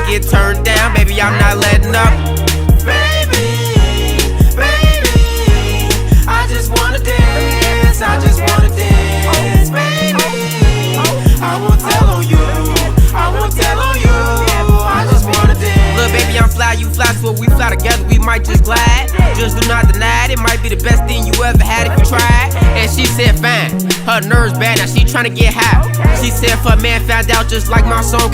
get turned down, baby, I'm not letting up. Baby, I just wanna dance, I just wanna dance, baby. I won't tell on you, I won't tell on you, I just wanna dance. Look, baby, I'm fly, you fly, so we fly together, we might just glide. Just do not deny it, it might be the best thing you ever had if you tried. And she said fine, her nerves bad, now she tryna get high. She said if her man found out just like my song.